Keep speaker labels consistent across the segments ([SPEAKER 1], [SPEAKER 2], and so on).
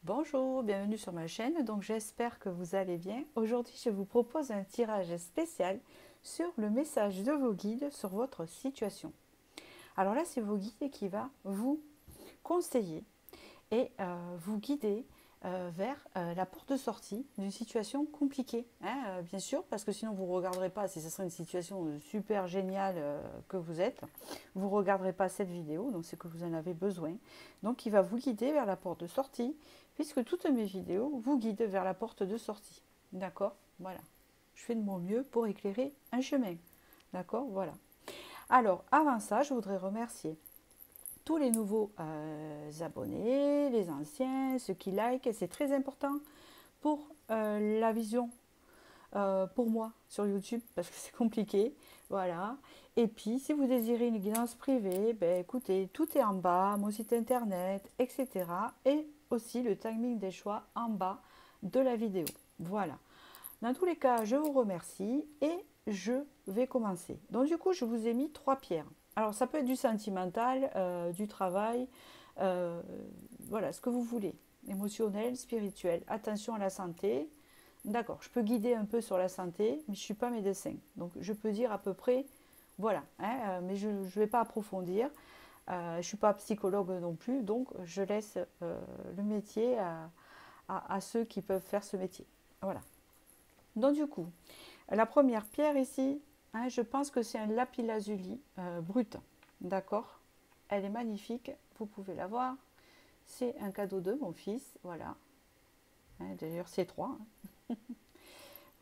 [SPEAKER 1] Bonjour, bienvenue sur ma chaîne, donc j'espère que vous allez bien. Aujourd'hui, je vous propose un tirage spécial sur le message de vos guides sur votre situation. Alors là, c'est vos guides qui va vous conseiller et vous guider vers la porte de sortie d'une situation compliquée. Bien sûr, parce que sinon vous ne regarderez pas, si ce serait une situation super géniale que vous êtes, vous ne regarderez pas cette vidéo, donc c'est que vous en avez besoin. Donc il va vous guider vers la porte de sortie, puisque toutes mes vidéos vous guident vers la porte de sortie. D'accord? Voilà. Je fais de mon mieux pour éclairer un chemin. D'accord? Voilà. Alors, avant ça, je voudrais remercier tous les nouveaux abonnés, les anciens, ceux qui like, c'est très important pour la vision, pour moi sur YouTube, parce que c'est compliqué, voilà. Et puis, si vous désirez une guidance privée, ben, écoutez, tout est en bas, mon site internet, etc. Et aussi le timing des choix en bas de la vidéo. Voilà. Dans tous les cas, je vous remercie et je vais commencer. Donc du coup, je vous ai mis 3 pierres. Alors ça peut être du sentimental, du travail, euh, voilà, ce que vous voulez. Émotionnel, spirituel. Attention à la santé. D'accord, je peux guider un peu sur la santé, mais je ne suis pas médecin. Donc je peux dire à peu près, voilà, mais je ne vais pas approfondir. Je ne suis pas psychologue non plus, donc je laisse le métier à ceux qui peuvent faire ce métier. Voilà. Donc du coup, la première pierre ici, je pense que c'est un lapis-lazuli brut. D'accord? Elle est magnifique, vous pouvez la voir. C'est un cadeau de mon fils, voilà. D'ailleurs, c'est 3.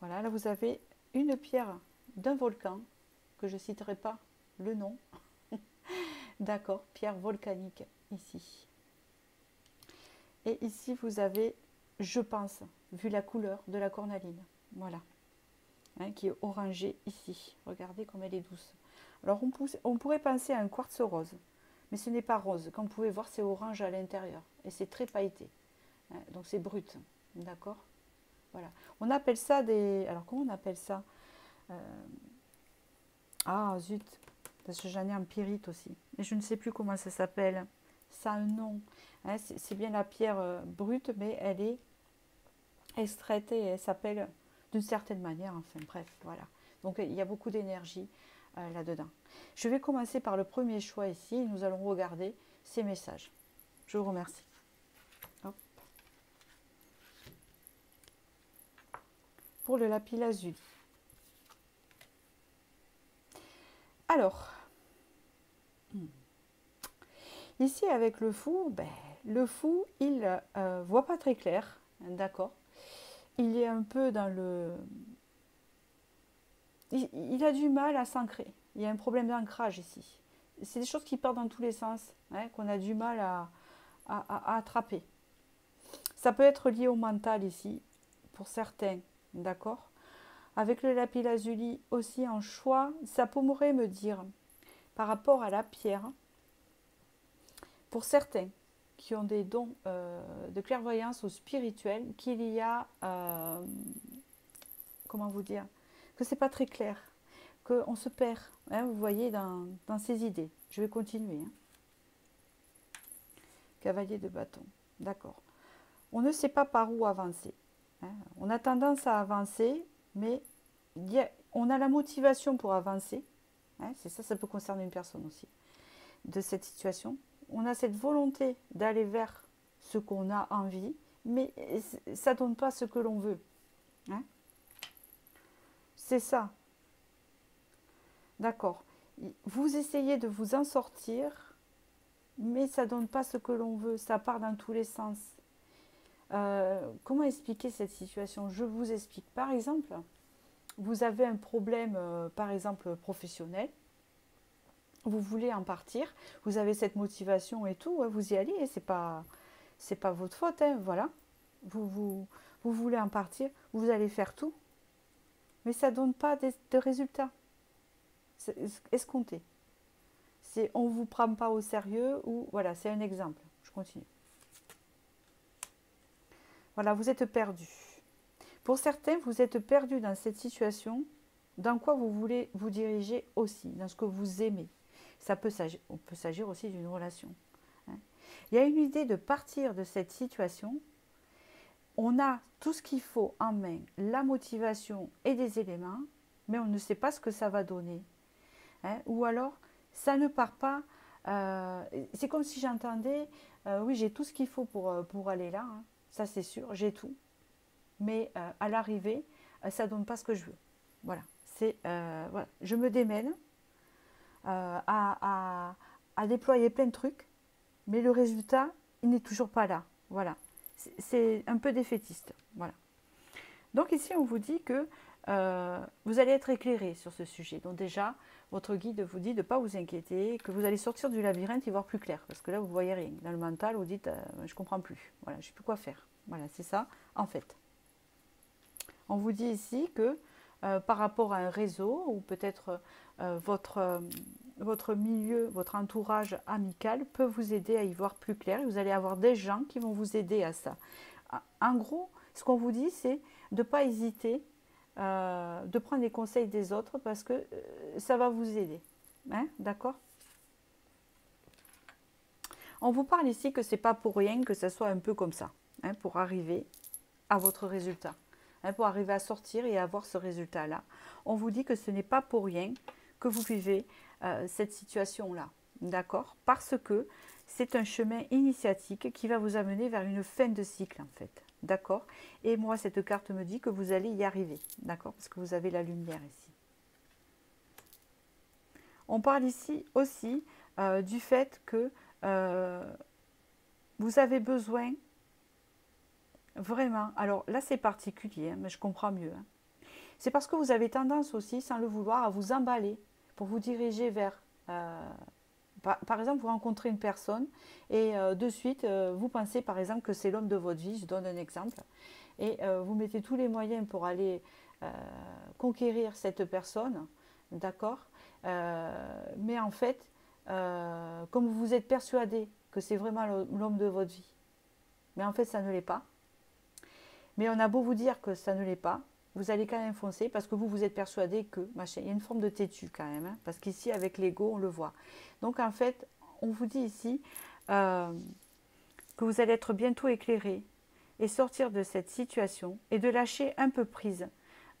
[SPEAKER 1] Voilà, là vous avez une pierre d'un volcan, que je ne citerai pas le nom. D'accord, pierre volcanique ici. Et ici vous avez, je pense, vu la couleur de la cornaline. Voilà. Qui est orangée ici. Regardez comme elle est douce. Alors on pourrait penser à un quartz rose, mais ce n'est pas rose. Comme vous pouvez voir, c'est orange à l'intérieur et c'est très pailleté. Donc c'est brut, d'accord. Voilà. On appelle ça des... Alors comment on appelle ça? Ah zut, parce que j'en ai en pyrite aussi. Et je ne sais plus comment ça s'appelle. Ça a un nom. C'est bien la pierre brute, mais elle est extraite et elle s'appelle d'une certaine manière. Enfin bref, voilà. Donc il y a beaucoup d'énergie là-dedans. Je vais commencer par le premier choix ici. Nous allons regarder ces messages. Je vous remercie. Hop. Pour le lapis lazuli. Alors, ici avec le fou, le fou, il voit pas très clair, d'accord. Il est un peu dans le... Il a du mal à s'ancrer. Il y a un problème d'ancrage ici. C'est des choses qui partent dans tous les sens, qu'on a du mal à attraper. Ça peut être lié au mental ici, pour certains, d'accord. Avec le lapis lazuli aussi en choix, ça pourrait me dire, par rapport à la pierre, pour certains qui ont des dons de clairvoyance ou spirituel, qu'il y a, comment vous dire, que c'est pas très clair, qu'on se perd, vous voyez, dans ses idées. Je vais continuer. Cavalier de bâton, d'accord. On ne sait pas par où avancer. On a tendance à avancer, mais on a la motivation pour avancer. C'est ça, ça peut concerner une personne aussi, de cette situation. On a cette volonté d'aller vers ce qu'on a envie, mais ça ne donne pas ce que l'on veut. C'est ça. D'accord. Vous essayez de vous en sortir, mais ça ne donne pas ce que l'on veut. Ça part dans tous les sens. Comment expliquer cette situation? Je vous explique. Par exemple, vous avez un problème, par exemple, professionnel. Vous voulez en partir. Vous avez cette motivation et tout. Vous y allez. Et c'est pas votre faute. Voilà. Vous voulez en partir. Vous allez faire tout. Mais ça ne donne pas de résultats escomptés. On ne vous prend pas au sérieux ou voilà, c'est un exemple. Je continue. Voilà, vous êtes perdu. Pour certains, vous êtes perdu dans cette situation, dans quoi vous voulez vous diriger aussi, dans ce que vous aimez. On peut s'agir aussi d'une relation. Il y a une idée de partir de cette situation, on a tout ce qu'il faut en main, la motivation et des éléments, mais on ne sait pas ce que ça va donner. Hein. Ou alors, ça ne part pas. C'est comme si j'entendais, oui, j'ai tout ce qu'il faut pour aller là, hein. Ça c'est sûr, j'ai tout. Mais à l'arrivée, ça ne donne pas ce que je veux. Voilà. Voilà. Je me démène à déployer plein de trucs, mais le résultat, il n'est toujours pas là. Voilà. C'est un peu défaitiste. Voilà. Donc ici, on vous dit que vous allez être éclairé sur ce sujet. Donc déjà, votre guide vous dit de ne pas vous inquiéter, que vous allez sortir du labyrinthe et voir plus clair. Parce que là, vous ne voyez rien. Dans le mental, vous dites, je ne comprends plus. Voilà, je ne sais plus quoi faire. Voilà, c'est ça, en fait. On vous dit ici que par rapport à un réseau, ou peut-être votre milieu, votre entourage amical peut vous aider à y voir plus clair. Et vous allez avoir des gens qui vont vous aider à ça. En gros, ce qu'on vous dit, c'est de ne pas hésiter, de prendre les conseils des autres parce que ça va vous aider. Hein, d'accord? On vous parle ici que ce n'est pas pour rien que ça soit un peu comme ça, hein, pour arriver à votre résultat, hein, pour arriver à sortir et à avoir ce résultat-là. On vous dit que ce n'est pas pour rien que vous vivez cette situation-là, d'accord? Parce que c'est un chemin initiatique qui va vous amener vers une fin de cycle, en fait. D'accord? Et moi, cette carte me dit que vous allez y arriver. D'accord? Parce que vous avez la lumière ici. On parle ici aussi du fait que vous avez besoin vraiment... Alors là, c'est particulier, hein, mais je comprends mieux. Hein. C'est parce que vous avez tendance aussi, sans le vouloir, à vous emballer pour vous diriger vers... par exemple, vous rencontrez une personne et de suite, vous pensez par exemple que c'est l'homme de votre vie, je donne un exemple, et vous mettez tous les moyens pour aller conquérir cette personne, d'accord? Mais en fait, comme vous êtes persuadé que c'est vraiment l'homme de votre vie, mais en fait ça ne l'est pas, mais on a beau vous dire que ça ne l'est pas, vous allez quand même foncer parce que vous êtes persuadé que, machin, il y a une forme de têtu quand même, hein, parce qu'ici avec l'ego on le voit. Donc en fait, on vous dit ici que vous allez être bientôt éclairé et sortir de cette situation et de lâcher un peu prise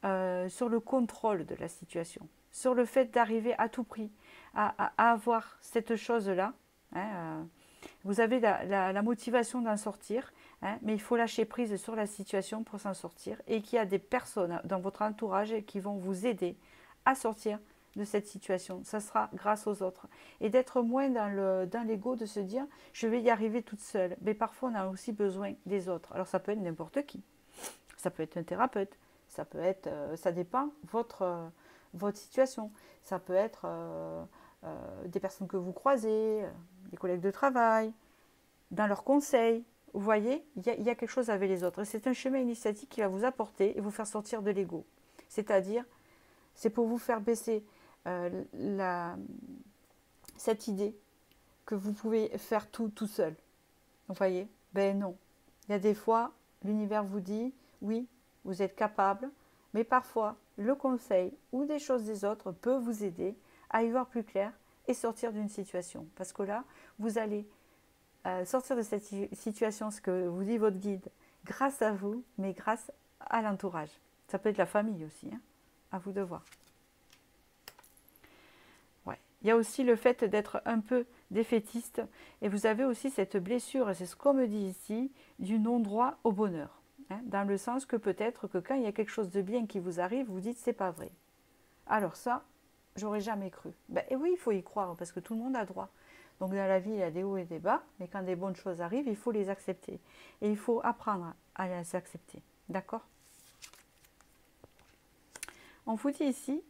[SPEAKER 1] sur le contrôle de la situation, sur le fait d'arriver à tout prix à avoir cette chose-là. Hein, vous avez la motivation d'en sortir, hein, mais il faut lâcher prise sur la situation pour s'en sortir et qu'il y a des personnes dans votre entourage qui vont vous aider à sortir de cette situation. Ça sera grâce aux autres. Et d'être moins dans l'ego, de se dire je vais y arriver toute seule. Mais parfois, on a aussi besoin des autres. Alors, ça peut être n'importe qui. Ça peut être un thérapeute. Ça peut être, ça dépend votre situation. Ça peut être des personnes que vous croisez, des collègues de travail, dans leurs conseils. Vous voyez, il y a quelque chose avec les autres. Et c'est un chemin initiatique qui va vous apporter et vous faire sortir de l'ego. C'est-à-dire, c'est pour vous faire baisser cette idée que vous pouvez faire tout seul. Vous voyez? Ben non. Il y a des fois, l'univers vous dit, oui, vous êtes capable, mais parfois, le conseil ou des choses des autres peut vous aider à y voir plus clair et sortir d'une situation. Parce que là, vous allez sortir de cette situation, ce que vous dit votre guide, grâce à vous, mais grâce à l'entourage. Ça peut être la famille aussi, hein, à vous de voir. Ouais. Il y a aussi le fait d'être un peu défaitiste, et vous avez aussi cette blessure, et c'est ce qu'on me dit ici, du non-droit au bonheur. Hein, dans le sens que peut-être que quand il y a quelque chose de bien qui vous arrive, vous dites c'est pas vrai. Alors ça, j'aurais jamais cru. Ben, et oui, il faut y croire, parce que tout le monde a droit. Donc dans la vie, il y a des hauts et des bas, mais quand des bonnes choses arrivent, il faut les accepter. Et il faut apprendre à les accepter. D'accord? On vous dit ici,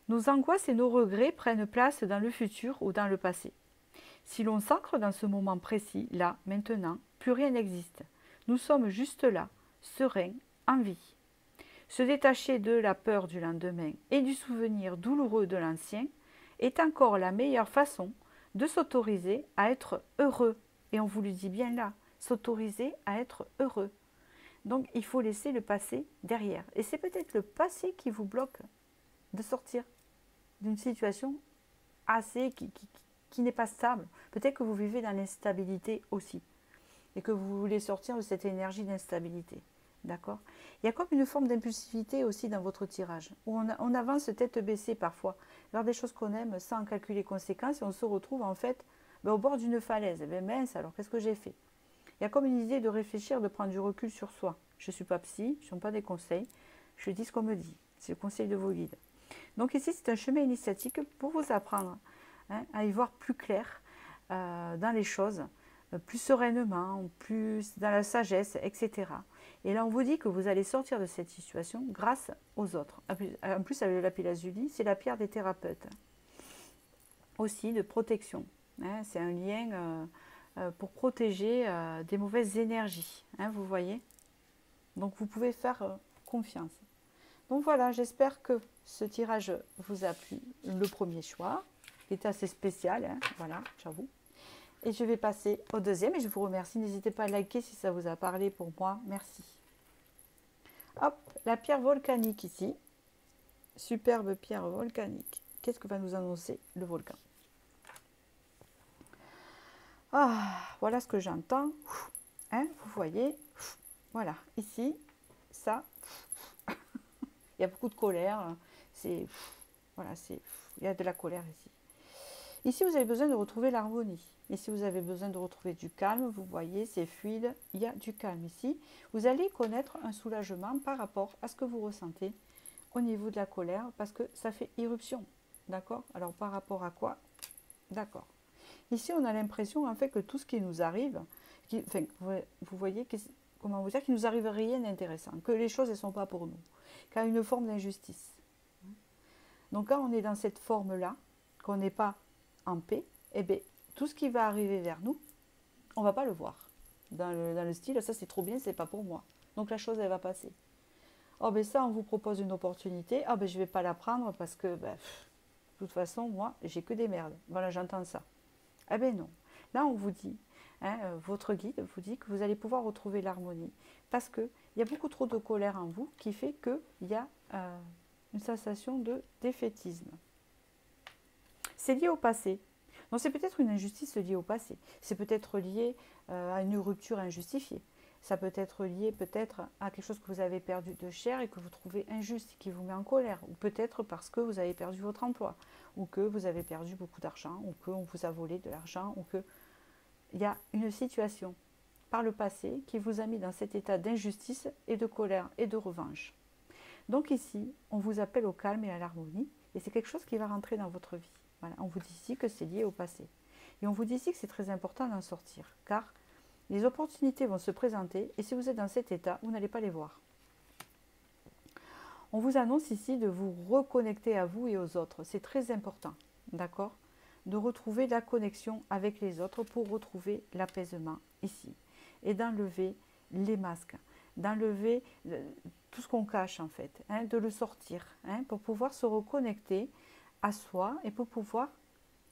[SPEAKER 1] nos angoisses et nos regrets prennent place dans le futur ou dans le passé. Si l'on s'ancre dans ce moment précis, là, maintenant, plus rien n'existe. Nous sommes juste là, sereins, en vie. Se détacher de la peur du lendemain et du souvenir douloureux de l'ancien est encore la meilleure façon de s'autoriser à être heureux. Et on vous le dit bien là, s'autoriser à être heureux. Donc il faut laisser le passé derrière. Et c'est peut-être le passé qui vous bloque de sortir d'une situation assez qui n'est pas stable. Peut-être que vous vivez dans l'instabilité aussi. Et que vous voulez sortir de cette énergie d'instabilité. D'accord? Il y a comme une forme d'impulsivité aussi dans votre tirage, où on avance tête baissée parfois, vers des choses qu'on aime sans calculer les conséquences, et on se retrouve en fait au bord d'une falaise. Eh bien mince, alors qu'est-ce que j'ai fait? Il y a comme une idée de réfléchir, de prendre du recul sur soi. Je ne suis pas psy, je ne donne pas des conseils, je dis ce qu'on me dit. C'est le conseil de vos guides. Donc ici, c'est un chemin initiatique pour vous apprendre à y voir plus clair dans les choses, plus sereinement, plus dans la sagesse, etc. Et là, on vous dit que vous allez sortir de cette situation grâce aux autres. En plus, avec le lapis-lazuli, c'est la pierre des thérapeutes. Aussi de protection. C'est un lien pour protéger des mauvaises énergies. Vous voyez? Donc, vous pouvez faire confiance. Donc voilà, j'espère que ce tirage vous a plu. Le premier choix, qui était assez spécial, voilà, j'avoue. Et je vais passer au deuxième et je vous remercie. N'hésitez pas à liker si ça vous a parlé pour moi. Merci. Hop, la pierre volcanique ici. Superbe pierre volcanique. Qu'est-ce que va nous annoncer le volcan? Ah, voilà ce que j'entends. Vous voyez, voilà, ici, ça, il y a beaucoup de colère. Voilà, il y a de la colère ici. Ici, vous avez besoin de retrouver l'harmonie. Ici, vous avez besoin de retrouver du calme. Vous voyez, c'est fluide. Il y a du calme ici. Vous allez connaître un soulagement par rapport à ce que vous ressentez au niveau de la colère parce que ça fait irruption. D'accord? Alors, par rapport à quoi? D'accord. Ici, on a l'impression en fait que tout ce qui nous arrive, vous voyez, comment vous dire, qu'il nous arrive rien d'intéressant, que les choses ne sont pas pour nous, qu'il y a une forme d'injustice. Donc, quand on est dans cette forme-là, qu'on n'est pas en paix, eh bien, tout ce qui va arriver vers nous, on ne va pas le voir. Dans le style, ça c'est trop bien, c'est pas pour moi. Donc la chose, elle va passer. Oh ben ça, on vous propose une opportunité. Ah ben je vais pas la prendre parce que, de toute façon, moi, j'ai que des merdes. Voilà, j'entends ça. Eh ben non. Là, on vous dit, votre guide vous dit que vous allez pouvoir retrouver l'harmonie. Parce qu'il y a beaucoup trop de colère en vous qui fait qu'il y a une sensation de défaitisme. C'est lié au passé. Donc c'est peut-être une injustice liée au passé. C'est peut-être lié à une rupture injustifiée. Ça peut être lié peut-être à quelque chose que vous avez perdu de cher et que vous trouvez injuste, qui vous met en colère. Ou peut-être parce que vous avez perdu votre emploi. Ou que vous avez perdu beaucoup d'argent. Ou qu'on vous a volé de l'argent. Ou qu'il y a une situation par le passé qui vous a mis dans cet état d'injustice et de colère et de revanche. Donc ici, on vous appelle au calme et à l'harmonie. Et c'est quelque chose qui va rentrer dans votre vie. Voilà, on vous dit ici que c'est lié au passé. Et on vous dit ici que c'est très important d'en sortir, car les opportunités vont se présenter, et si vous êtes dans cet état, vous n'allez pas les voir. On vous annonce ici de vous reconnecter à vous et aux autres. C'est très important, d'accord? De retrouver la connexion avec les autres pour retrouver l'apaisement ici. Et d'enlever les masques, d'enlever tout ce qu'on cache en fait, de le sortir, pour pouvoir se reconnecter à soi et pour pouvoir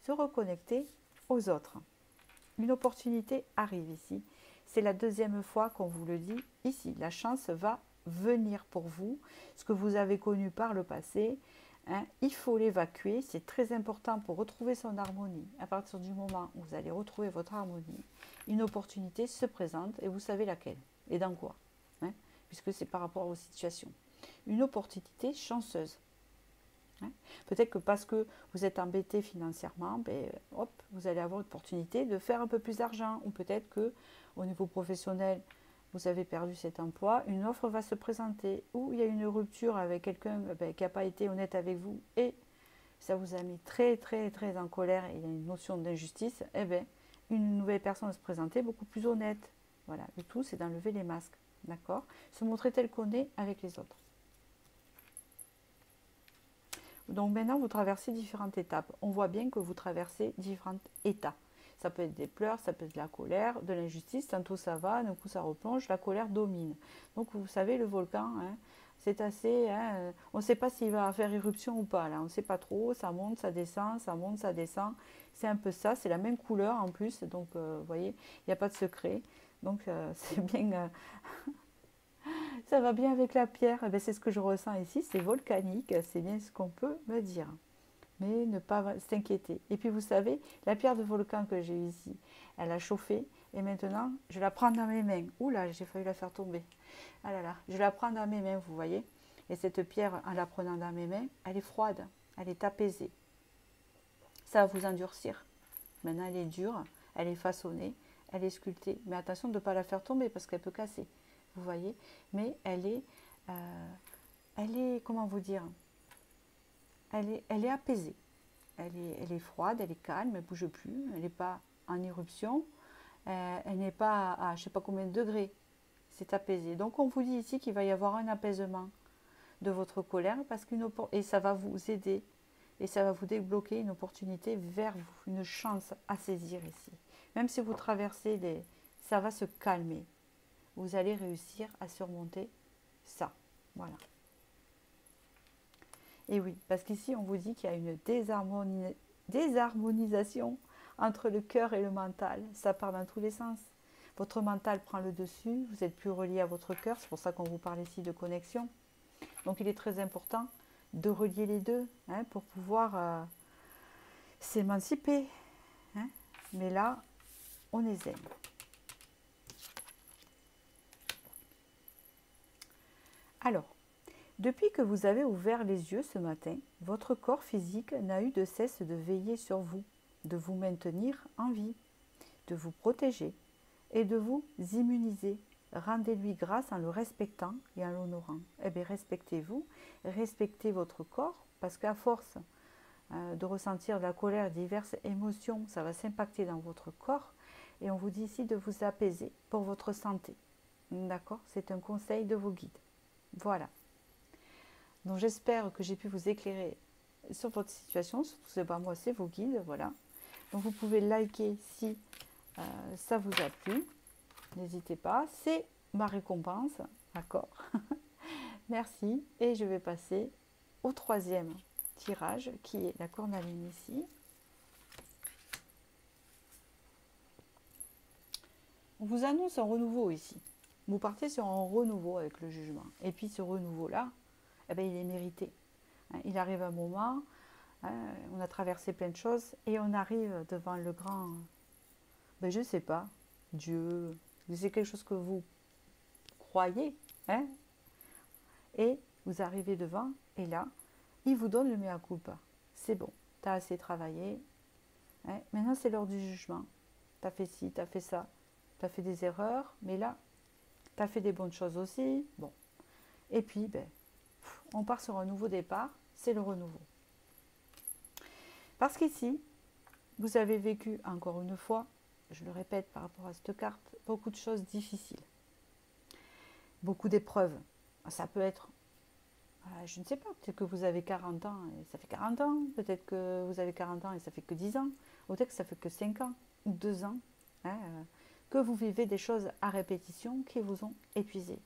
[SPEAKER 1] se reconnecter aux autres. Une opportunité arrive ici. C'est la deuxième fois qu'on vous le dit ici. La chance va venir pour vous. Ce que vous avez connu par le passé, il faut l'évacuer. C'est très important pour retrouver son harmonie. À partir du moment où vous allez retrouver votre harmonie, une opportunité se présente et vous savez laquelle et dans quoi, puisque c'est par rapport aux situations. Une opportunité chanceuse. Peut-être que parce que vous êtes embêté financièrement, vous allez avoir l'opportunité de faire un peu plus d'argent. Ou peut-être que au niveau professionnel, vous avez perdu cet emploi, une offre va se présenter. Ou il y a une rupture avec quelqu'un qui n'a pas été honnête avec vous et ça vous a mis très très très en colère et il y a une notion d'injustice. Une nouvelle personne va se présenter beaucoup plus honnête. Voilà, le tout c'est d'enlever les masques, d'accord? Se montrer tel qu'on est avec les autres. Donc maintenant, vous traversez différentes étapes. On voit bien que vous traversez différents états. Ça peut être des pleurs, ça peut être de la colère, de l'injustice. Tantôt ça va, d'un coup ça replonge, la colère domine. Donc vous savez, le volcan, c'est assez... on ne sait pas s'il va faire éruption ou pas. Là. On ne sait pas trop, ça monte, ça descend, ça monte, ça descend. C'est un peu ça, c'est la même couleur en plus. Donc vous voyez, il n'y a pas de secret. Donc c'est bien... Ça va bien avec la pierre, c'est ce que je ressens ici, c'est volcanique, c'est bien ce qu'on peut me dire. Mais ne pas s'inquiéter. Et puis vous savez, la pierre de volcan que j'ai ici, elle a chauffé, Et maintenant, je la prends dans mes mains. Ouh là, j'ai failli la faire tomber. Ah là là, je la prends dans mes mains, vous voyez. Et cette pierre, en la prenant dans mes mains, elle est froide, elle est apaisée. Ça va vous endurcir. Maintenant, elle est dure, elle est façonnée, elle est sculptée. Mais attention de ne pas la faire tomber parce qu'elle peut casser, vous voyez. Mais elle est, comment vous dire, elle est apaisée. Elle est froide, elle est calme, elle ne bouge plus, elle n'est pas en éruption, elle n'est pas à je ne sais pas combien de degrés. C'est apaisé. Donc on vous dit ici qu'il va y avoir un apaisement de votre colère et ça va vous aider et ça va vous débloquer une opportunité vers vous, une chance à saisir ici. Même si vous traversez ça va se calmer. Vous allez réussir à surmonter ça. Voilà. Et oui, parce qu'ici on vous dit qu'il y a une désharmonisation entre le cœur et le mental. Ça part dans tous les sens. Votre mental prend le dessus, vous êtes plus relié à votre cœur, c'est pour ça qu'on vous parle ici de connexion. Donc il est très important de relier les deux pour pouvoir s'émanciper. Mais là, on est zen. Alors, depuis que vous avez ouvert les yeux ce matin, votre corps physique n'a eu de cesse de veiller sur vous, de vous maintenir en vie, de vous protéger et de vous immuniser. Rendez-lui grâce en le respectant et en l'honorant. Eh bien, respectez-vous, respectez votre corps, parce qu'à force de ressentir de la colère et diverses émotions, ça va s'impacter dans votre corps. Et on vous dit ici de vous apaiser pour votre santé. D'accord? C'est un conseil de vos guides. Voilà. Donc j'espère que j'ai pu vous éclairer sur votre situation. Surtout, c'est pas moi, c'est vos guides. Voilà. Donc vous pouvez liker si ça vous a plu. N'hésitez pas, c'est ma récompense, d'accord. Merci, et je vais passer au troisième tirage, qui est la cornaline ici. On vous annonce un renouveau ici. Vous partez sur un renouveau avec le jugement. Et puis ce renouveau-là, eh bien, il est mérité. Il arrive un moment, on a traversé plein de choses, et on arrive devant le grand, ben, je ne sais pas, Dieu, c'est quelque chose que vous croyez, et vous arrivez devant, et là, il vous donne le mea culpa. C'est bon, tu as assez travaillé, maintenant c'est l'heure du jugement. Tu as fait ci, tu as fait ça, tu as fait des erreurs, mais là, tu as fait des bonnes choses aussi. Bon. Et puis, ben, on part sur un nouveau départ, c'est le renouveau. Parce qu'ici, vous avez vécu, encore une fois, je le répète par rapport à cette carte, beaucoup de choses difficiles. Beaucoup d'épreuves. Ça peut être, je ne sais pas, peut-être que vous avez 40 ans et ça fait 40 ans. Peut-être que vous avez 40 ans et ça fait que 10 ans. Ou peut-être que ça fait que 5 ans ou 2 ans. Que vous vivez des choses à répétition qui vous ont épuisé.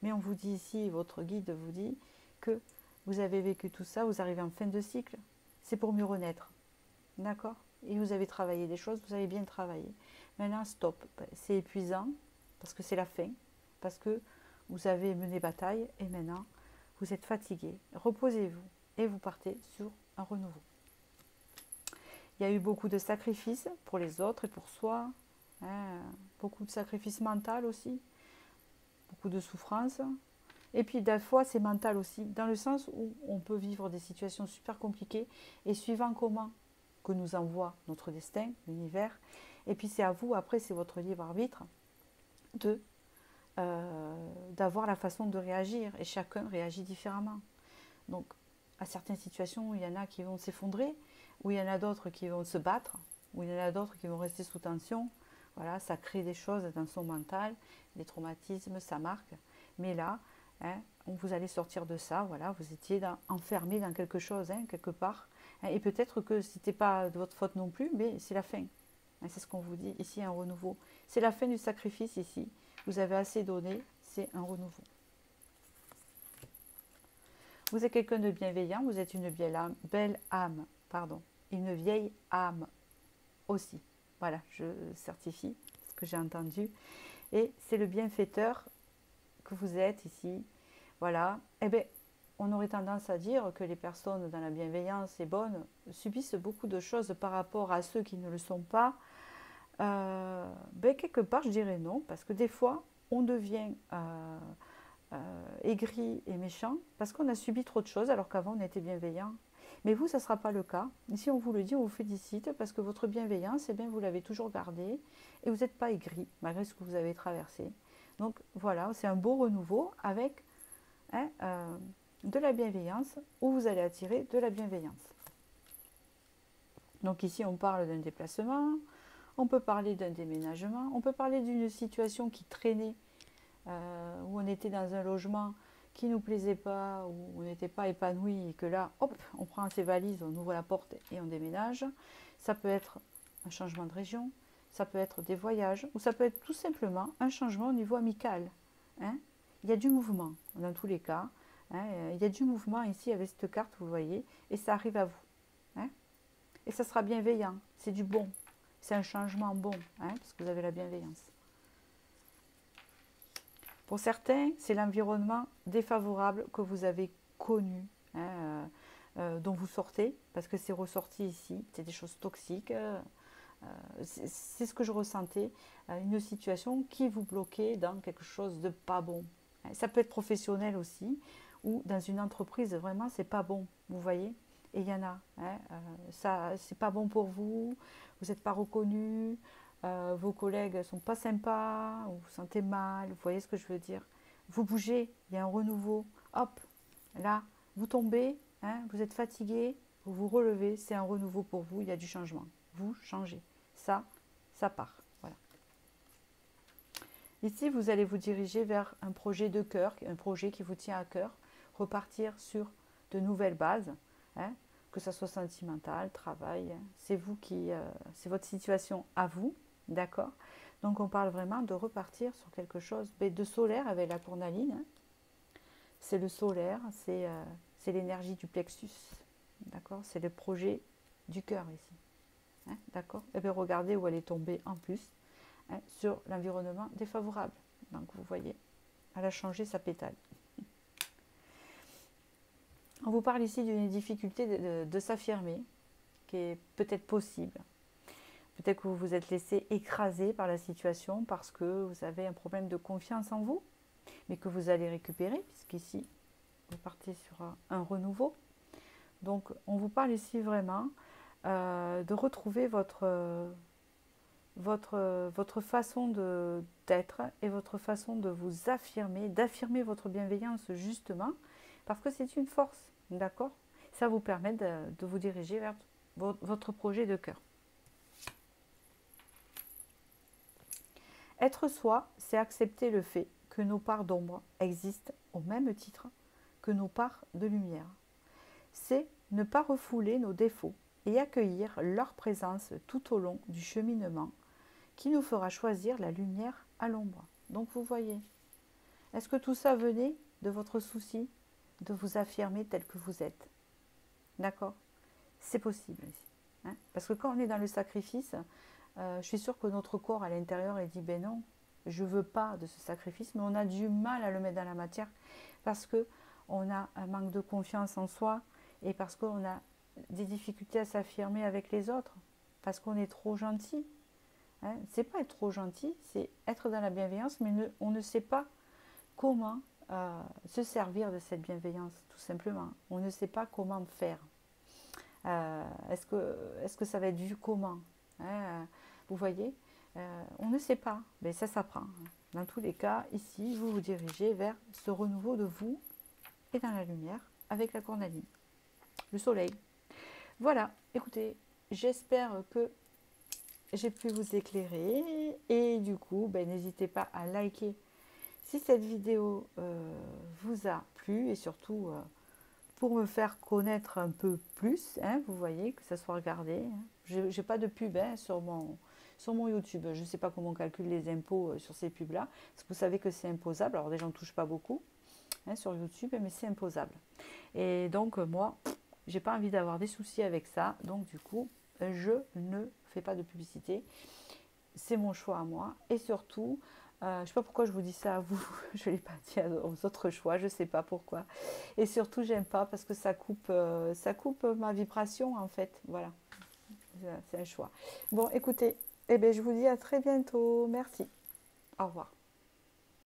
[SPEAKER 1] Mais on vous dit ici, votre guide vous dit que vous avez vécu tout ça, vous arrivez en fin de cycle. C'est pour mieux renaître. D'accord? Et vous avez travaillé des choses, vous avez bien travaillé. Maintenant, stop. C'est épuisant parce que c'est la fin. Parce que vous avez mené bataille et maintenant, vous êtes fatigué. Reposez-vous et vous partez sur un renouveau. Il y a eu beaucoup de sacrifices pour les autres et pour soi. Beaucoup de sacrifices mentaux aussi. Beaucoup de souffrances. Et puis, des fois, c'est mental aussi, dans le sens où on peut vivre des situations super compliquées et suivant comment que nous envoie notre destin, l'univers. Et puis, c'est à vous, après, c'est votre libre arbitre d'avoir la façon de réagir. Et chacun réagit différemment. Donc, à certaines situations, il y en a qui vont s'effondrer, ou il y en a d'autres qui vont se battre, ou il y en a d'autres qui vont rester sous tension. Voilà, ça crée des choses dans son mental, des traumatismes, ça marque. Mais là, vous allez sortir de ça, voilà, vous étiez enfermé dans quelque chose, quelque part. Et peut-être que ce n'était pas de votre faute non plus, mais c'est la fin. C'est ce qu'on vous dit ici, un renouveau. C'est la fin du sacrifice ici. Vous avez assez donné, c'est un renouveau. Vous êtes quelqu'un de bienveillant, vous êtes une belle âme, une vieille âme aussi. Voilà, je certifie ce que j'ai entendu. Et c'est le bienfaiteur que vous êtes ici. Voilà. Eh bien, on aurait tendance à dire que les personnes dans la bienveillance et bonnes subissent beaucoup de choses par rapport à ceux qui ne le sont pas. ben, quelque part, je dirais non, parce que des fois, on devient aigri et méchant parce qu'on a subi trop de choses alors qu'avant, on était bienveillant. Mais vous, ça ne sera pas le cas. Ici, on vous le dit, on vous félicite parce que votre bienveillance, eh bien, vous l'avez toujours gardée et vous n'êtes pas aigri malgré ce que vous avez traversé. Donc voilà, c'est un beau renouveau avec hein, de la bienveillance où vous allez attirer de la bienveillance. Donc ici, on parle d'un déplacement, on peut parler d'un déménagement, on peut parler d'une situation qui traînait, où on était dans un logement qui ne nous plaisait pas, où on n'était pas épanoui et que là, hop, on prend ses valises, on ouvre la porte et on déménage. Ça peut être un changement de région, ça peut être des voyages, ou ça peut être tout simplement un changement au niveau amical. Hein. Il y a du mouvement dans tous les cas. Hein. Il y a du mouvement ici avec cette carte, vous voyez, et ça arrive à vous. Hein. Et ça sera bienveillant, c'est du bon. C'est un changement bon, hein, parce que vous avez la bienveillance. Pour certains, c'est l'environnement défavorable que vous avez connu, hein, dont vous sortez, parce que c'est ressorti ici, c'est des choses toxiques. C'est ce que je ressentais, une situation qui vous bloquait dans quelque chose de pas bon. Ça peut être professionnel aussi, ou dans une entreprise, vraiment, c'est pas bon, vous voyez. Et il y en a, hein, ça, c'est pas bon pour vous, vous n'êtes pas reconnu, vos collègues ne sont pas sympas, vous vous sentez mal, vous voyez ce que je veux dire. Vous bougez, il y a un renouveau, hop, là, vous tombez, hein, vous êtes fatigué, vous vous relevez, c'est un renouveau pour vous, il y a du changement. Vous changez, ça part, voilà. Ici, vous allez vous diriger vers un projet de cœur, un projet qui vous tient à cœur, repartir sur de nouvelles bases, hein, que ce soit sentimental, travail, hein, c'est vous qui, c'est votre situation à vous, d'accord. Donc on parle vraiment de repartir sur quelque chose de solaire avec la cornaline. Hein. C'est le solaire, c'est l'énergie du plexus, d'accord. C'est le projet du cœur ici, hein, d'accord. Et bien regardez où elle est tombée en plus, hein, sur l'environnement défavorable. Donc vous voyez, elle a changé sa pétale. On vous parle ici d'une difficulté de s'affirmer, qui est peut-être possible. Peut-être que vous vous êtes laissé écraser par la situation parce que vous avez un problème de confiance en vous, mais que vous allez récupérer, puisqu'ici, vous partez sur un renouveau. Donc, on vous parle ici vraiment de retrouver votre façon d'être et votre façon de vous affirmer, d'affirmer votre bienveillance justement, parce que c'est une force, d'accord. Ça vous permet de vous diriger vers votre projet de cœur. Être soi, c'est accepter le fait que nos parts d'ombre existent au même titre que nos parts de lumière. C'est ne pas refouler nos défauts et accueillir leur présence tout au long du cheminement qui nous fera choisir la lumière à l'ombre. Donc vous voyez, est-ce que tout ça venait de votre souci de vous affirmer tel que vous êtes? D'accord. C'est possible ici. Hein. Parce que quand on est dans le sacrifice, je suis sûre que notre corps à l'intérieur il dit ben non, je ne veux pas de ce sacrifice, mais on a du mal à le mettre dans la matière parce qu'on a un manque de confiance en soi et parce qu'on a des difficultés à s'affirmer avec les autres, parce qu'on est trop gentil. Hein. C'est pas être trop gentil, c'est être dans la bienveillance, mais on ne sait pas comment se servir de cette bienveillance, tout simplement. On ne sait pas comment faire. Est-ce que ça va être vu comment, hein, vous voyez, on ne sait pas, mais ça s'apprend. Dans tous les cas, ici, vous vous dirigez vers ce renouveau de vous et dans la lumière avec la cornaline, le soleil. Voilà, écoutez, j'espère que j'ai pu vous éclairer et du coup, n'hésitez pas à liker si cette vidéo vous a plu et surtout pour me faire connaître un peu plus, hein, vous voyez, que ça soit regardé. Hein. Je n'ai pas de pub hein, sur mon YouTube. Je ne sais pas comment on calcule les impôts sur ces pubs-là, parce que vous savez que c'est imposable. Alors déjà, on ne touche pas beaucoup hein, sur YouTube, mais c'est imposable. Et donc, moi, j'ai pas envie d'avoir des soucis avec ça. Donc, du coup, je ne fais pas de publicité. C'est mon choix à moi. Et surtout, je ne sais pas pourquoi je vous dis ça à vous, je ne l'ai pas dit aux autres choix, je ne sais pas pourquoi. Et surtout, j'aime pas parce que ça coupe ma vibration en fait. Voilà, c'est un choix. Bon, écoutez, Eh bien, je vous dis à très bientôt. Merci. Au revoir.